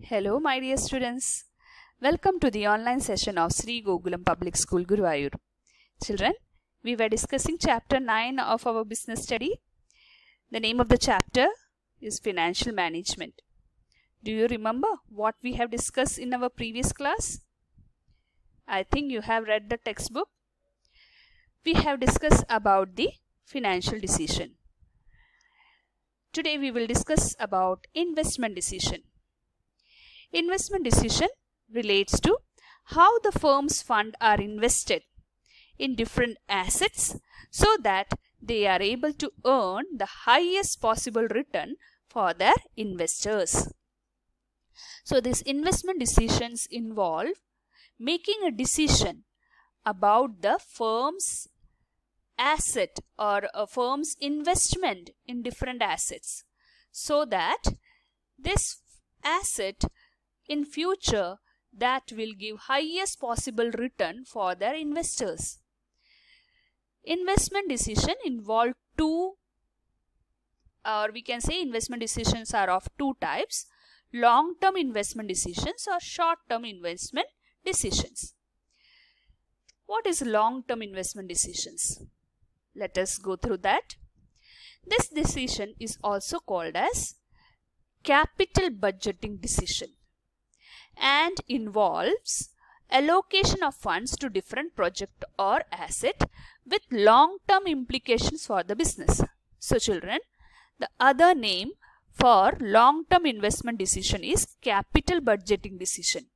Hello my dear students. Welcome to the online session of Sri Gokulam Public School, Guruvayur. Children, we were discussing chapter 9 of our business study. The name of the chapter is Financial Management. Do you remember what we have discussed in our previous class? I think you have read the textbook. We have discussed about the financial decision. Today we will discuss about investment decision. Investment decision relates to how the firm's funds are invested in different assets so that they are able to earn the highest possible return for their investors. So these investment decisions involve making a decision about the firm's asset or a firm's investment in different assets so that this asset in future that will give highest possible return for their investors. Investment decision involve investment decisions are of two types: long-term investment decisions or short-term investment decisions. What is long-term investment decisions? Let us go through that. This decision is also called as capital budgeting decision and involves allocation of funds to different project or asset with long-term implications for the business. So children, the other name for long-term investment decision is capital budgeting decision.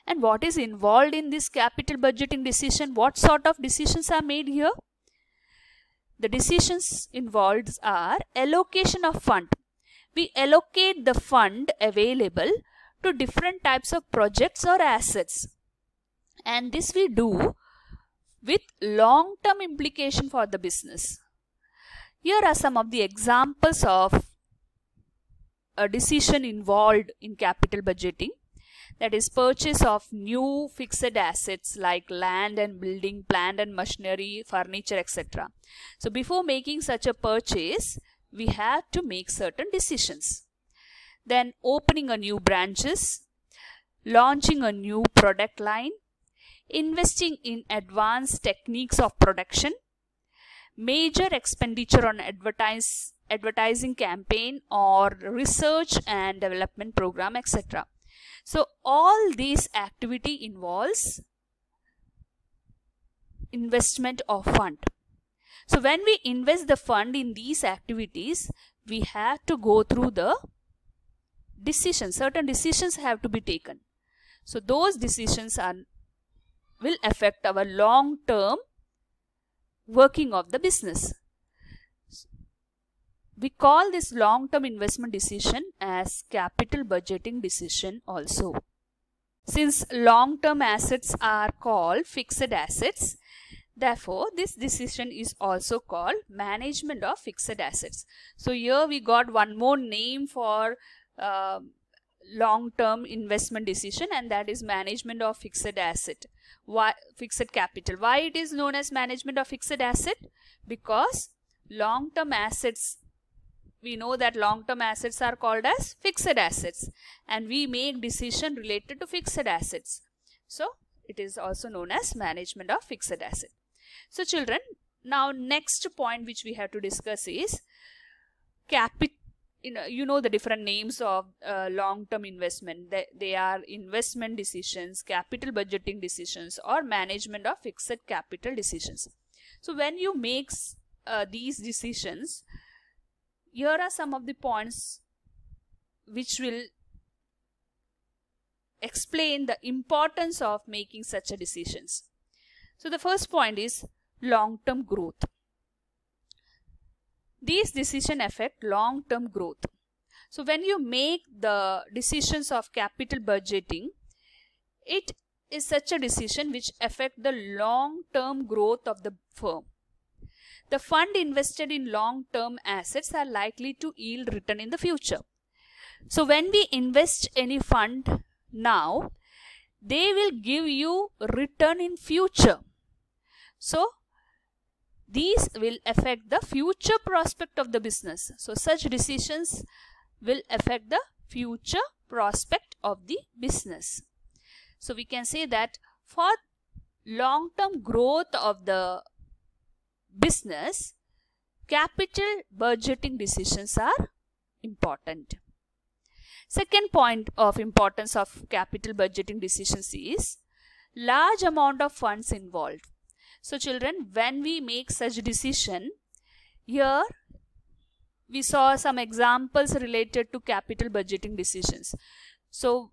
And what is involved in this capital budgeting decision? What sort of decisions are made here? The decisions involved are allocation of fund. We allocate the fund available to different types of projects or assets, and this we do with long-term implication for the business. Here are some of the examples of a decision involved in capital budgeting. That is purchase of new fixed assets like land and building, plant and machinery, furniture, etc. So before making such a purchase, we have to make certain decisions. Then opening a new branches, launching a new product line, investing in advanced techniques of production, major expenditure on advertising campaign or research and development program, etc. So all these activity involves investment of fund. So when we invest the fund in these activities, we have to go through the decisions. Certain decisions have to be taken. So those decisions will affect our long-term working of the business. We call this long-term investment decision as capital budgeting decision also. Since long-term assets are called fixed assets, therefore this decision is also called management of fixed assets. So here we got one more name for long-term investment decision, and that is management of fixed asset. Why fixed capital? Why it is known as management of fixed asset? Because long-term assets, we know that long-term assets are called as fixed assets, and we make decision related to fixed assets. So it is also known as management of fixed asset. So children, now next point which we have to discuss is capital. You know the different names of long-term investment. They are investment decisions, capital budgeting decisions, or management of fixed capital decisions. So when you make these decisions, here are some of the points which will explain the importance of making such a decisions. So the first point is long-term growth. These decisions affect long-term growth. So when you make the decisions of capital budgeting, it is such a decision which affect the long-term growth of the firm. The fund invested in long-term assets are likely to yield return in the future. So when we invest any fund now, they will give you return in future. So these will affect the future prospect of the business. So such decisions will affect the future prospect of the business. So we can say that for long-term growth of the business, capital budgeting decisions are important. Second point of importance of capital budgeting decisions is large amount of funds involved. So children, when we make such decision, here we saw some examples related to capital budgeting decisions. So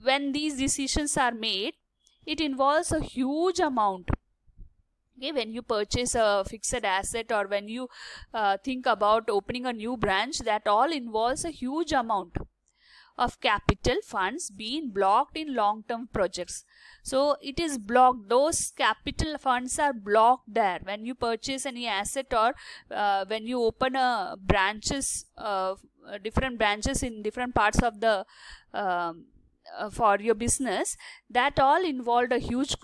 when these decisions are made, it involves a huge amount. Okay, when you purchase a fixed asset or when you think about opening a new branch, that all involves a huge amount of capital funds being blocked in long-term projects. So it is blocked. Those capital funds are blocked there. When you purchase any asset or when you open a different branches in different parts of the for your business, that all involved a huge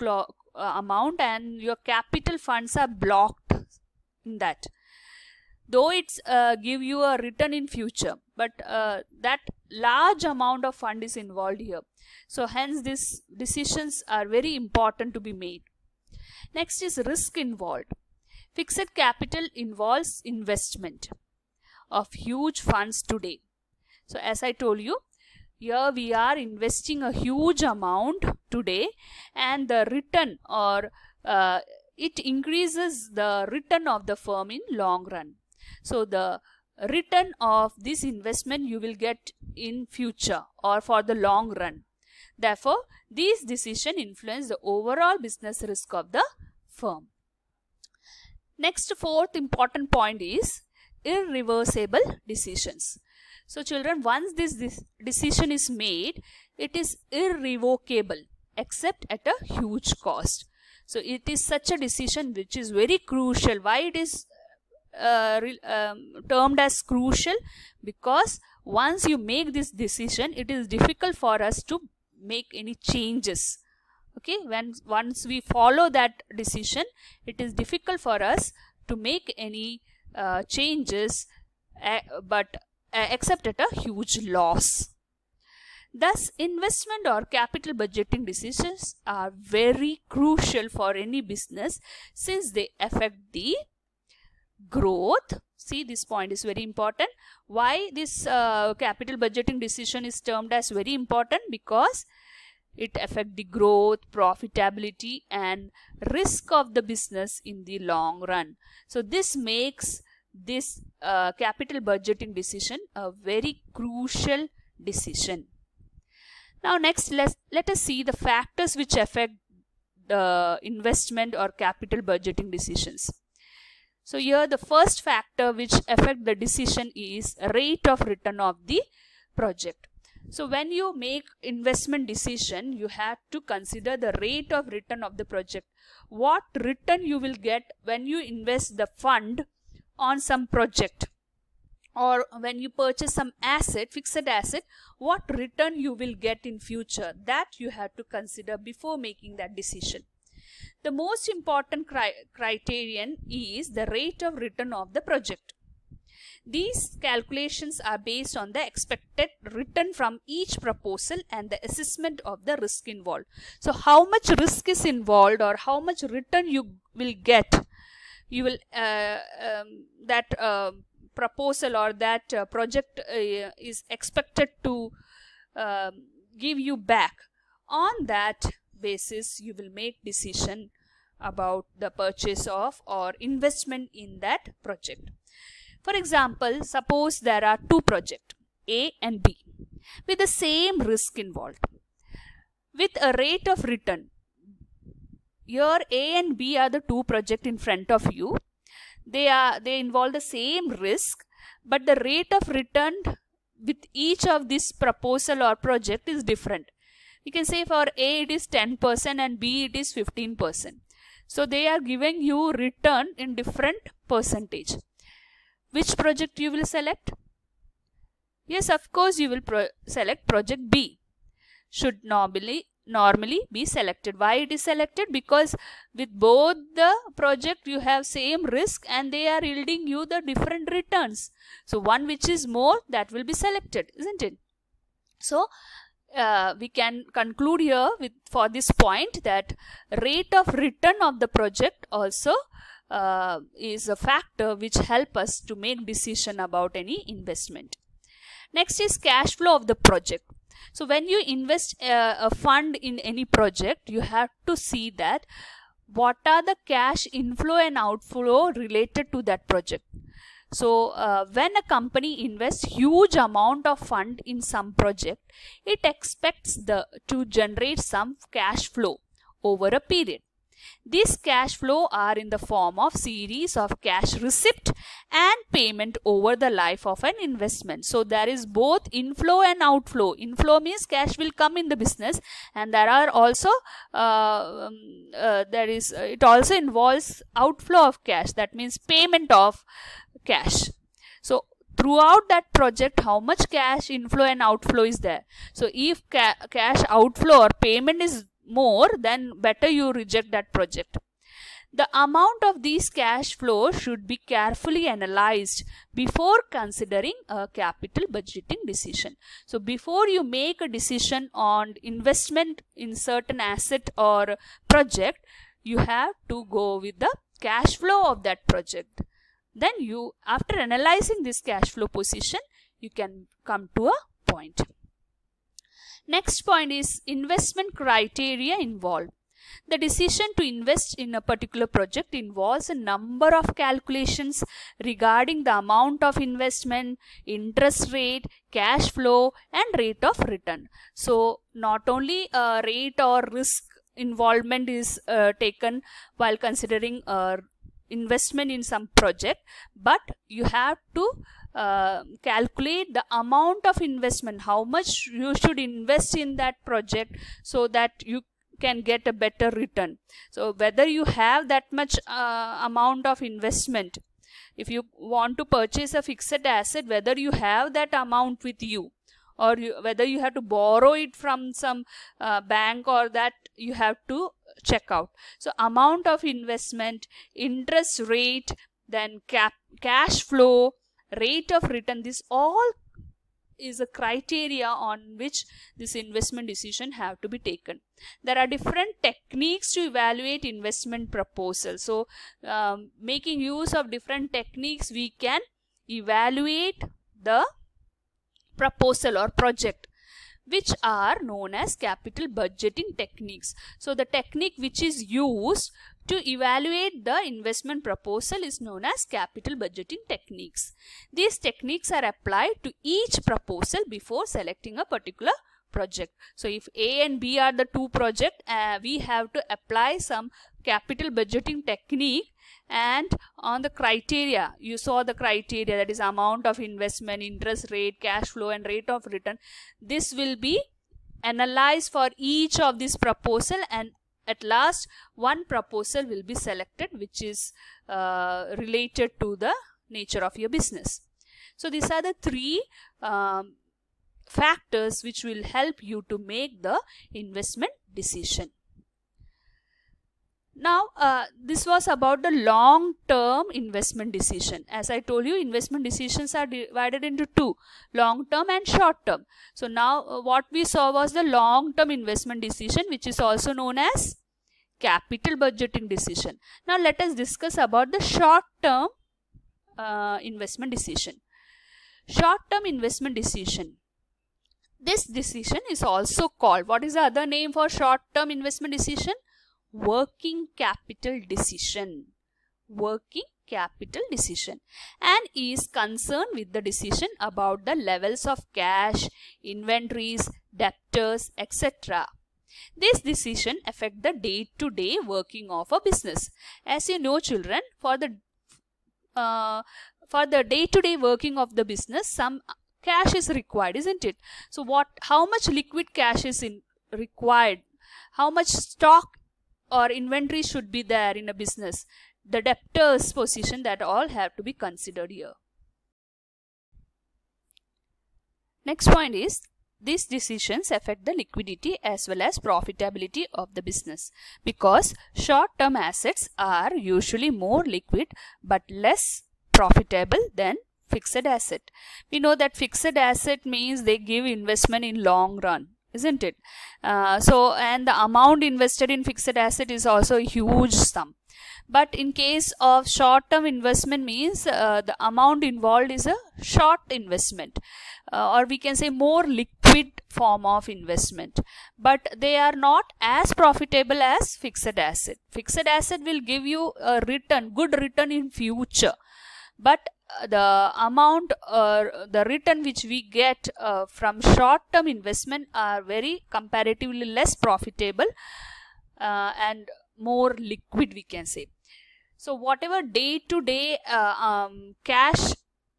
amount, and your capital funds are blocked in that. Though it's give you a return in future, but that large amount of fund is involved here. So hence these decisions are very important to be made. Next is risk involved. Fixed capital involves investment of huge funds today. So as I told you, here we are investing a huge amount today, and the return or it increases the return of the firm in long run. So the return of this investment you will get in future or for the long run. Therefore, these decisions influence the overall business risk of the firm. Next, fourth important point is irreversible decisions. So children, once this decision is made, it is irrevocable except at a huge cost. So it is such a decision which is very crucial. Why it is termed as crucial? Because once you make this decision, it is difficult for us to make any changes. Okay, once we follow that decision, it is difficult for us to make any changes, except at a huge loss. Thus, investment or capital budgeting decisions are very crucial for any business since they affect the growth. See, this point is very important. Why this capital budgeting decision is termed as very important? Because it affects the growth, profitability and risk of the business in the long run. So this makes this capital budgeting decision a very crucial decision. Now next, let us see the factors which affect the investment or capital budgeting decisions. So here the first factor which affect the decision is rate of return of the project. So when you make investment decision, you have to consider the rate of return of the project. What return you will get when you invest the fund on some project, or when you purchase some asset, fixed asset, what return you will get in future, that you have to consider before making that decision. The most important criterion is the rate of return of the project. These calculations are based on the expected return from each proposal and the assessment of the risk involved. So how much risk is involved or how much return you will get, you will that proposal or that project is expected to give you back. On that basis, you will make decision about the purchase of or investment in that project. For example, suppose there are two projects, A and B, with the same risk involved, with a rate of return. Here A and B are the two projects in front of you. They involve the same risk, but the rate of return with each of this proposal or project is different. You can say for A it is 10% and B it is 15%. So they are giving you return in different percentage. Which project you will select? Yes, of course you will select project B. Should normally be selected. Why it is selected? Because with both the project you have same risk and they are yielding you the different returns. So one which is more, that will be selected, isn't it? So we can conclude here for this point that rate of return of the project also is a factor which help us to make decision about any investment. Next is cash flow of the project. So when you invest a fund in any project, you have to see that what are the cash inflow and outflow related to that project. So when a company invests huge amount of fund in some project, it expects to generate some cash flow over a period. These cash flow are in the form of series of cash receipt and payment over the life of an investment. So there is both inflow and outflow. Inflow means cash will come in the business, and there are also it also involves outflow of cash. That means payment of cash. So throughout that project, how much cash inflow and outflow is there? So if cash outflow or payment is more, then better you reject that project. The amount of these cash flows should be carefully analyzed before considering a capital budgeting decision. So before you make a decision on investment in certain asset or project, you have to go with the cash flow of that project. Then after analyzing this cash flow position, you can come to a point. Next point is investment criteria involved. The decision to invest in a particular project involves a number of calculations regarding the amount of investment, interest rate, cash flow, and rate of return. So not only rate or risk involvement is taken while considering investment in some project, but you have to calculate the amount of investment, how much you should invest in that project so that you can get a better return. So whether you have that much amount of investment, if you want to purchase a fixed asset, whether you have that amount with you, or whether you have to borrow it from some bank, or that you have to check out. So amount of investment, interest rate, then cash flow, rate of return, this all is a criteria on which this investment decision have to be taken. There are different techniques to evaluate investment proposal. So making use of different techniques, we can evaluate the proposal or project, which are known as capital budgeting techniques. So the technique which is used to evaluate the investment proposal is known as capital budgeting techniques. These techniques are applied to each proposal before selecting a particular project. So if A and B are the two projects, we have to apply some capital budgeting technique, and on the criteria, you saw the criteria, that is amount of investment, interest rate, cash flow, and rate of return. This will be analyzed for each of these proposal, and at last one proposal will be selected which is related to the nature of your business. So these are the three factors which will help you to make the investment decision. Now this was about the long-term investment decision. As I told you, investment decisions are divided into two, long-term and short-term. So now what we saw was the long-term investment decision, which is also known as capital budgeting decision. Now let us discuss about the short-term investment decision. Short-term investment decision. This decision is also called, what is the other name for short-term investment decision? Working capital decision. Working capital decision, and is concerned with the decision about the levels of cash, inventories, debtors, etc. This decision affect the day-to-day working of a business. As you know, children, for the day-to-day working of the business, some cash is required, isn't it? So how much liquid cash is required? How much stock or inventory should be there in a business? The debtors position, that all have to be considered here. Next point is, these decisions affect the liquidity as well as profitability of the business, because short-term assets are usually more liquid but less profitable than fixed asset. We know that fixed asset means they give investment in long run, isn't it? And the amount invested in fixed asset is also a huge sum. But in case of short-term investment means the amount involved is a short investment, or we can say more liquid form of investment, but they are not as profitable as fixed asset. Fixed asset will give you a return, good return in future, but the amount or the return which we get from short-term investment are very comparatively less profitable and more liquid, we can say. So whatever day-to-day cash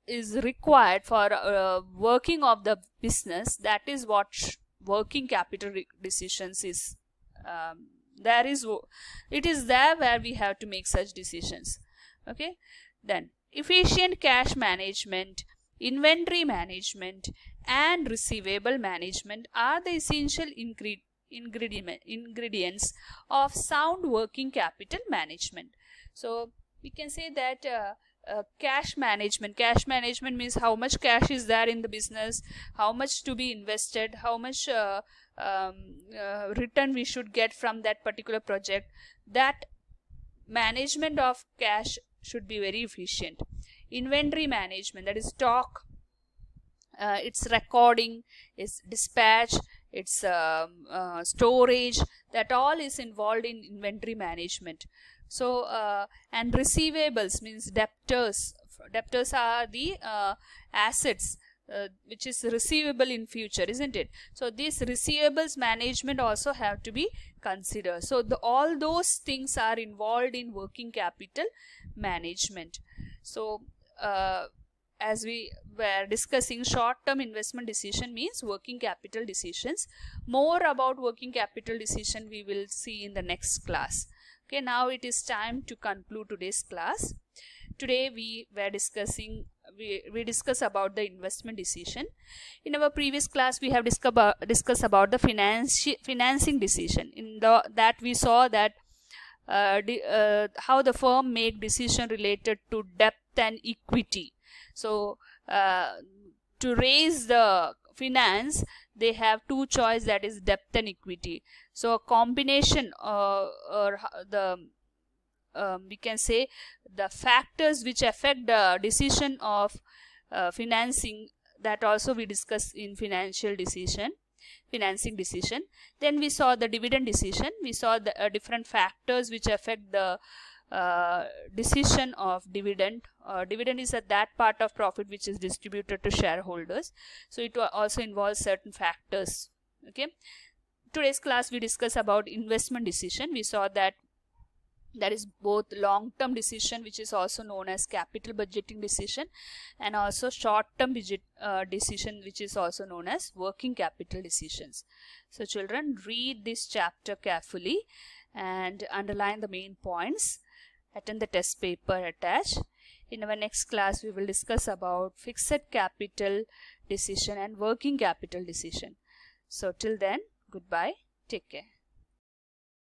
is required for working of the business, that is what working capital decisions is. It is there where we have to make such decisions. Okay, then efficient cash management, inventory management, and receivable management are the essential ingredients of sound working capital management. So we can say that cash management means how much cash is there in the business, how much to be invested, how much return we should get from that particular project. That management of cash should be very efficient. Inventory management, that is stock, its recording, its dispatch, its storage, that all is involved in inventory management. So and receivables means debtors. Debtors are the assets which is receivable in future, isn't it? So these receivables management also have to be considered. So all those things are involved in working capital management. So as we were discussing, short-term investment decision means working capital decisions. More about working capital decision we will see in the next class. Okay, now it is time to conclude today's class. Today we were discussing, we discussed about the investment decision. In our previous class we have discussed about the financing decision. In that we saw that how the firm make decision related to debt and equity. So to raise the finance, they have two choice, that is debt and equity. So a combination or the we can say the factors which affect the decision of financing, that also we discuss in financing decision. Then we saw the dividend decision. We saw the different factors which affect the decision of dividend. Dividend is that part of profit which is distributed to shareholders, so it also involves certain factors. Okay, today's class we discuss about investment decision. We saw that is both long-term decision, which is also known as capital budgeting decision, and also short-term decision, which is also known as working capital decisions. So children, read this chapter carefully and underline the main points. Attend the test paper attached. In our next class we will discuss about fixed capital decision and working capital decision. So till then, goodbye, take care.